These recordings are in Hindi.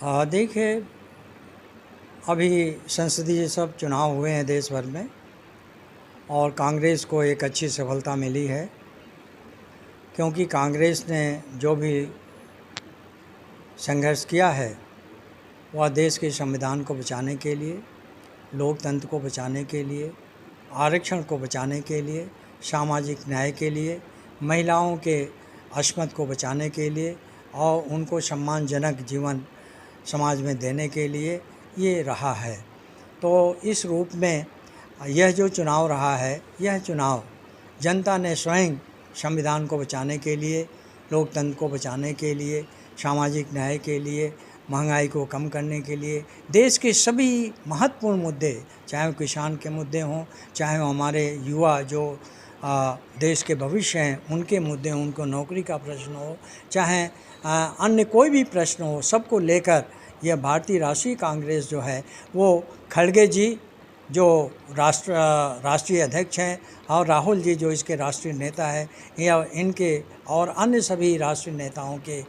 हाँ, देखिए, अभी संसदीय सब चुनाव हुए हैं देश भर में और कांग्रेस को एक अच्छी सफलता मिली है, क्योंकि कांग्रेस ने जो भी संघर्ष किया है वह देश के संविधान को बचाने के लिए, लोकतंत्र को बचाने के लिए, आरक्षण को बचाने के लिए, सामाजिक न्याय के लिए, महिलाओं के अस्मिता को बचाने के लिए और उनको सम्मानजनक जीवन समाज में देने के लिए ये रहा है। तो इस रूप में यह जो चुनाव रहा है, यह चुनाव जनता ने स्वयं संविधान को बचाने के लिए, लोकतंत्र को बचाने के लिए, सामाजिक न्याय के लिए, महंगाई को कम करने के लिए, देश के सभी महत्वपूर्ण मुद्दे, चाहे वो किसान के मुद्दे हों, चाहे वो हमारे युवा जो देश के भविष्य हैं उनके मुद्दे हों, उनको नौकरी का प्रश्न हो, चाहे अन्य कोई भी प्रश्न हो, सबको लेकर यह भारतीय राष्ट्रीय कांग्रेस जो है वो खड़गे जी जो राष्ट्रीय अध्यक्ष हैं और राहुल जी जो इसके राष्ट्रीय नेता है, या इनके और अन्य सभी राष्ट्रीय नेताओं के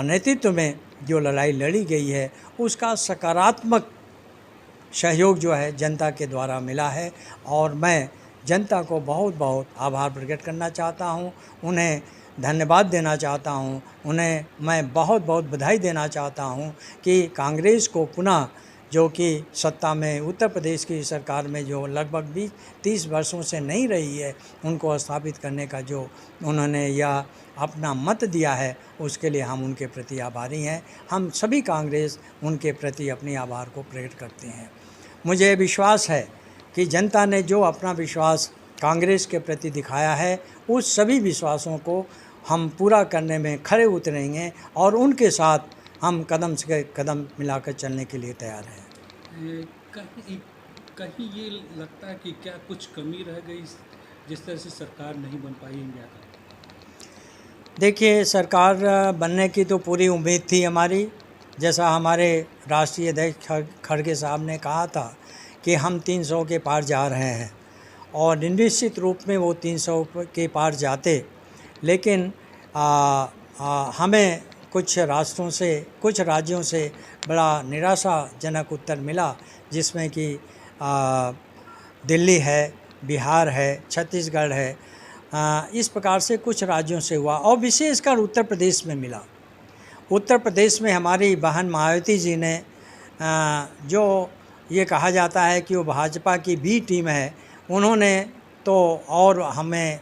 नेतृत्व में जो लड़ाई लड़ी गई है उसका सकारात्मक सहयोग जो है जनता के द्वारा मिला है। और मैं जनता को बहुत बहुत आभार प्रकट करना चाहता हूँ, उन्हें धन्यवाद देना चाहता हूँ, उन्हें मैं बहुत बहुत बधाई देना चाहता हूँ कि कांग्रेस को पुनः, जो कि सत्ता में उत्तर प्रदेश की सरकार में जो लगभग 20-30 वर्षों से नहीं रही है, उनको स्थापित करने का जो उन्होंने यह अपना मत दिया है, उसके लिए हम उनके प्रति आभारी हैं। हम सभी कांग्रेस उनके प्रति अपनी आभार को प्रकट करते हैं। मुझे विश्वास है कि जनता ने जो अपना विश्वास कांग्रेस के प्रति दिखाया है, उस सभी विश्वासों को हम पूरा करने में खरे उतरेंगे और उनके साथ हम कदम से कदम मिलाकर चलने के लिए तैयार हैं। कहीं ये लगता है कि क्या कुछ कमी रह गई जिस तरह से सरकार नहीं बन पाई इंडिया का? देखिए, सरकार बनने की तो पूरी उम्मीद थी हमारी। जैसा हमारे राष्ट्रीय अध्यक्ष खड़गे साहब ने कहा था कि हम 300 के पार जा रहे हैं और निश्चित रूप में वो 300 के पार जाते, लेकिन हमें कुछ राज्यों से बड़ा निराशाजनक उत्तर मिला, जिसमें कि दिल्ली है, बिहार है, छत्तीसगढ़ है, इस प्रकार से कुछ राज्यों से हुआ और विशेषकर उत्तर प्रदेश में मिला। उत्तर प्रदेश में हमारी बहन मायावती जी ने जो ये कहा जाता है कि वो भाजपा की बी टीम है, उन्होंने तो और हमें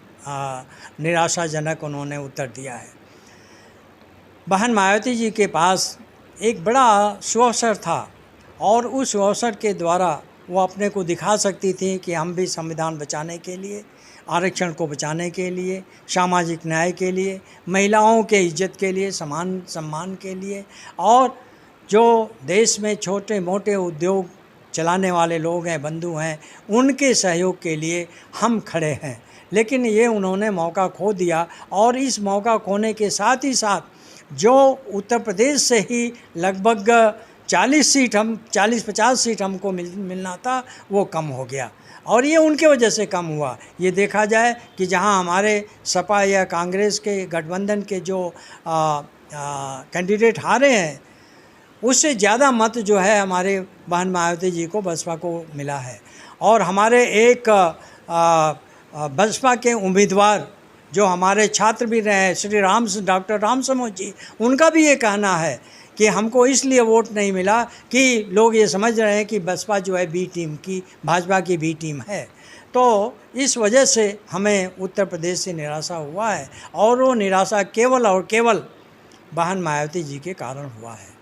निराशाजनक उन्होंने उत्तर दिया है। बहन मायावती जी के पास एक बड़ा सुअवसर था और उस अवसर के द्वारा वो अपने को दिखा सकती थी कि हम भी संविधान बचाने के लिए, आरक्षण को बचाने के लिए, सामाजिक न्याय के लिए, महिलाओं के इज्जत के लिए, समान सम्मान के लिए और जो देश में छोटे मोटे उद्योग चलाने वाले लोग हैं, बंधु हैं, उनके सहयोग के लिए हम खड़े हैं। लेकिन ये उन्होंने मौका खो दिया और इस मौका खोने के साथ ही साथ जो उत्तर प्रदेश से ही लगभग 40-50 सीट हमको मिलना था, वो कम हो गया और ये उनके वजह से कम हुआ। ये देखा जाए कि जहां हमारे सपा या कांग्रेस के गठबंधन के जो कैंडिडेट हारे हैं, उससे ज़्यादा मत जो है हमारे बहन मायावती जी को बसपा को मिला है। और हमारे एक बसपा के उम्मीदवार जो हमारे छात्र भी रहे हैं, डॉक्टर राम समोद जी, उनका भी ये कहना है कि हमको इसलिए वोट नहीं मिला कि लोग ये समझ रहे हैं कि बसपा जो है बी टीम की, भाजपा की बी टीम है। तो इस वजह से हमें उत्तर प्रदेश से निराशा हुआ है और वो निराशा केवल और केवल बहन मायावती जी के कारण हुआ है।